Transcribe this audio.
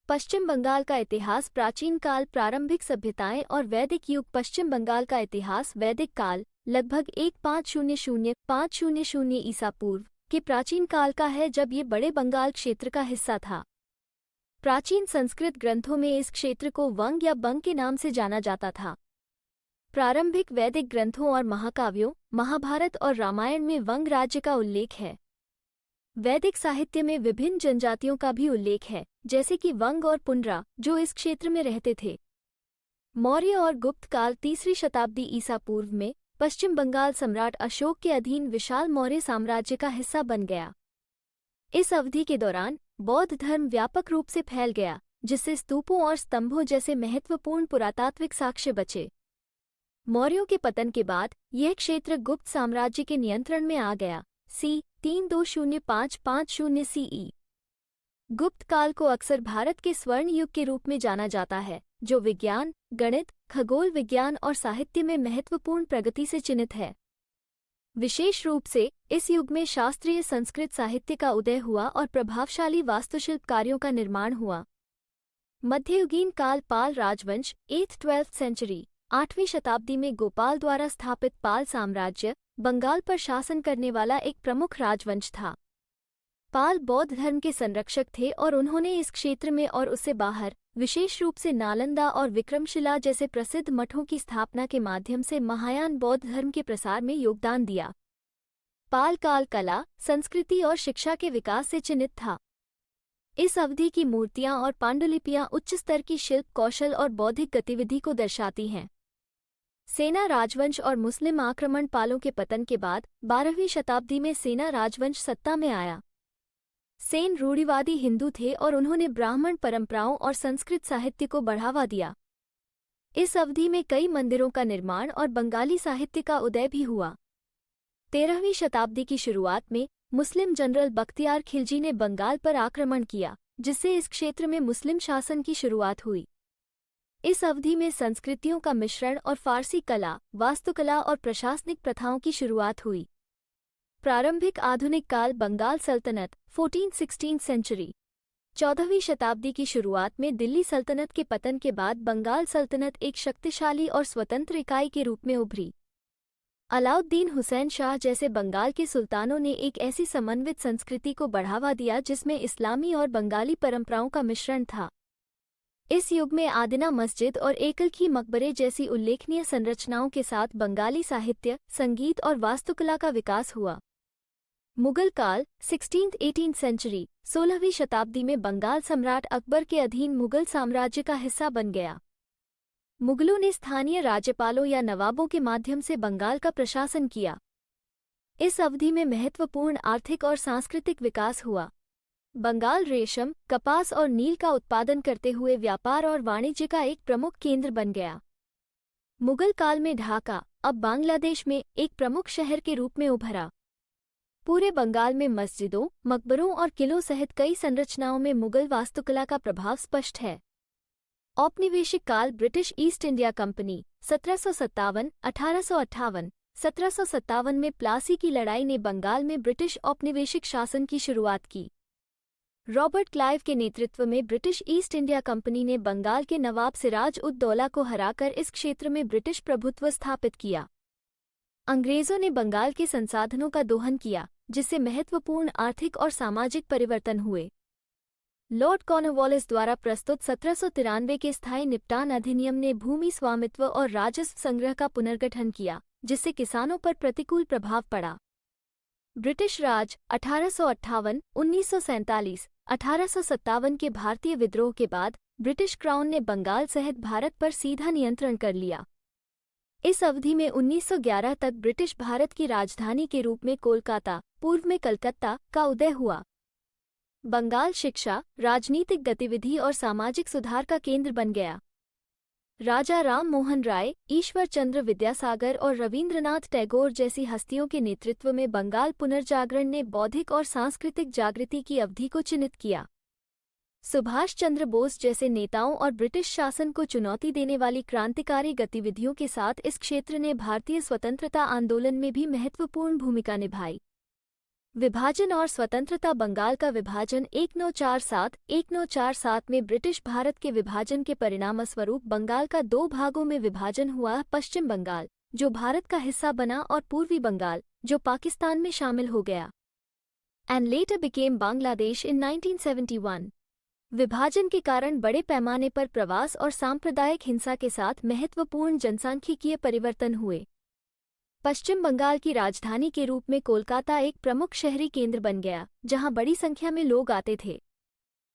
पश्चिम बंगाल का इतिहास प्राचीन काल, प्रारंभिक सभ्यताएं और वैदिक युग। पश्चिम बंगाल का इतिहास वैदिक काल लगभग 1500 ईसा पूर्व के प्राचीन काल का है, जब ये बड़े बंगाल क्षेत्र का हिस्सा था। प्राचीन संस्कृत ग्रंथों में इस क्षेत्र को वंग या बंग के नाम से जाना जाता था। प्रारंभिक वैदिक ग्रंथों और महाकाव्यों, महाभारत और रामायण में वंग राज्य का उल्लेख है। वैदिक साहित्य में विभिन्न जनजातियों का भी उल्लेख है, जैसे कि वंग और पुंडरा, जो इस क्षेत्र में रहते थे। मौर्य और गुप्त काल 3वीं शताब्दी ईसा पूर्व में पश्चिम बंगाल सम्राट अशोक के अधीन विशाल मौर्य साम्राज्य का हिस्सा बन गया। इस अवधि के दौरान बौद्ध धर्म व्यापक रूप से फैल गया, जिससे स्तूपों और स्तंभों जैसे महत्वपूर्ण पुरातात्विक साक्ष्य बचे। मौर्यों के पतन के बाद यह क्षेत्र गुप्त साम्राज्य के नियंत्रण में आ गया। सी 320-550 सीई। गुप्त काल को अक्सर भारत के स्वर्ण युग के रूप में जाना जाता है, जो विज्ञान, गणित, खगोल विज्ञान और साहित्य में महत्वपूर्ण प्रगति से चिन्हित है। विशेष रूप से इस युग में शास्त्रीय संस्कृत साहित्य का उदय हुआ और प्रभावशाली वास्तुशिल्प कार्यों का निर्माण हुआ। मध्ययुगीन काल पाल राजवंश 8th-12th सेंचुरी 8वीं शताब्दी में गोपाल द्वारा स्थापित पाल साम्राज्य बंगाल पर शासन करने वाला एक प्रमुख राजवंश था। पाल बौद्ध धर्म के संरक्षक थे और उन्होंने इस क्षेत्र में और उससे बाहर, विशेष रूप से नालंदा और विक्रमशिला जैसे प्रसिद्ध मठों की स्थापना के माध्यम से महायान बौद्ध धर्म के प्रसार में योगदान दिया। पाल काल कला, संस्कृति और शिक्षा के विकास से चिन्हित था। इस अवधि की मूर्तियां और पांडुलिपियां उच्च स्तर की शिल्प कौशल और बौद्धिक गतिविधि को दर्शाती हैं। सेना राजवंश और मुस्लिम आक्रमण पालों के पतन के बाद 12वीं शताब्दी में सेना राजवंश सत्ता में आया। सेन रूढ़िवादी हिंदू थे और उन्होंने ब्राह्मण परंपराओं और संस्कृत साहित्य को बढ़ावा दिया। इस अवधि में कई मंदिरों का निर्माण और बंगाली साहित्य का उदय भी हुआ। 13वीं शताब्दी की शुरुआत में मुस्लिम जनरल बख्तियार खिलजी ने बंगाल पर आक्रमण किया, जिससे इस क्षेत्र में मुस्लिम शासन की शुरुआत हुई। इस अवधि में संस्कृतियों का मिश्रण और फारसी कला, वास्तुकला और प्रशासनिक प्रथाओं की शुरुआत हुई। प्रारंभिक आधुनिक काल बंगाल सल्तनत 14th-16th सेंचुरी 14वीं शताब्दी की शुरुआत में दिल्ली सल्तनत के पतन के बाद बंगाल सल्तनत एक शक्तिशाली और स्वतंत्र इकाई के रूप में उभरी। अलाउद्दीन हुसैन शाह जैसे बंगाल के सुल्तानों ने एक ऐसी समन्वित संस्कृति को बढ़ावा दिया जिसमें इस्लामी और बंगाली परंपराओं का मिश्रण था। इस युग में आदिना मस्जिद और एकल की मकबरे जैसी उल्लेखनीय संरचनाओं के साथ बंगाली साहित्य, संगीत और वास्तुकला का विकास हुआ। मुगल काल 16th-18th सेंचुरी 16वीं शताब्दी में बंगाल सम्राट अकबर के अधीन मुगल साम्राज्य का हिस्सा बन गया। मुगलों ने स्थानीय राज्यपालों या नवाबों के माध्यम से बंगाल का प्रशासन किया। इस अवधि में महत्वपूर्ण आर्थिक और सांस्कृतिक विकास हुआ। बंगाल रेशम, कपास और नील का उत्पादन करते हुए व्यापार और वाणिज्य का एक प्रमुख केंद्र बन गया। मुगल काल में ढाका, अब बांग्लादेश में, एक प्रमुख शहर के रूप में उभरा। पूरे बंगाल में मस्जिदों, मकबरों और किलों सहित कई संरचनाओं में मुगल वास्तुकला का प्रभाव स्पष्ट है। औपनिवेशिक काल ब्रिटिश ईस्ट इंडिया कंपनी 1757-1858 1757 में प्लासी की लड़ाई ने बंगाल में ब्रिटिश औपनिवेशिक शासन की शुरुआत की। रॉबर्ट क्लाइव के नेतृत्व में ब्रिटिश ईस्ट इंडिया कंपनी ने बंगाल के नवाब सिराज उद दौला को हराकर इस क्षेत्र में ब्रिटिश प्रभुत्व स्थापित किया। अंग्रेजों ने बंगाल के संसाधनों का दोहन किया, जिससे महत्वपूर्ण आर्थिक और सामाजिक परिवर्तन हुए। लॉर्ड कॉर्नवालिस द्वारा प्रस्तुत 1793 के स्थायी निपटान अधिनियम ने भूमि स्वामित्व और राजस्व संग्रह का पुनर्गठन किया, जिससे किसानों पर प्रतिकूल प्रभाव पड़ा। ब्रिटिश राज 1858, 1947, 1857 के भारतीय विद्रोह के बाद ब्रिटिश क्राउन ने बंगाल सहित भारत पर सीधा नियंत्रण कर लिया। इस अवधि में 1911 तक ब्रिटिश भारत की राजधानी के रूप में कोलकाता, पूर्व में कलकत्ता, का उदय हुआ। बंगाल शिक्षा, राजनीतिक गतिविधि और सामाजिक सुधार का केंद्र बन गया। राजा राम मोहन राय, ईश्वर चंद्र विद्यासागर और रवींद्रनाथ टैगोर जैसी हस्तियों के नेतृत्व में बंगाल पुनर्जागरण ने बौद्धिक और सांस्कृतिक जागृति की अवधि को चिन्हित किया। सुभाष चंद्र बोस जैसे नेताओं और ब्रिटिश शासन को चुनौती देने वाली क्रांतिकारी गतिविधियों के साथ इस क्षेत्र ने भारतीय स्वतंत्रता आंदोलन में भी महत्वपूर्ण भूमिका निभाई। विभाजन और स्वतंत्रता। बंगाल का विभाजन 1947 में ब्रिटिश भारत के विभाजन के परिणामस्वरूप बंगाल का दो भागों में विभाजन हुआ, पश्चिम बंगाल जो भारत का हिस्सा बना और पूर्वी बंगाल जो पाकिस्तान में शामिल हो गया, एंड लेटर बिकेम बांग्लादेश इन 1971। विभाजन के कारण बड़े पैमाने पर प्रवास और सांप्रदायिक हिंसा के साथ महत्वपूर्ण जनसांख्यिकीय परिवर्तन हुए। पश्चिम बंगाल की राजधानी के रूप में कोलकाता एक प्रमुख शहरी केंद्र बन गया, जहां बड़ी संख्या में लोग आते थे।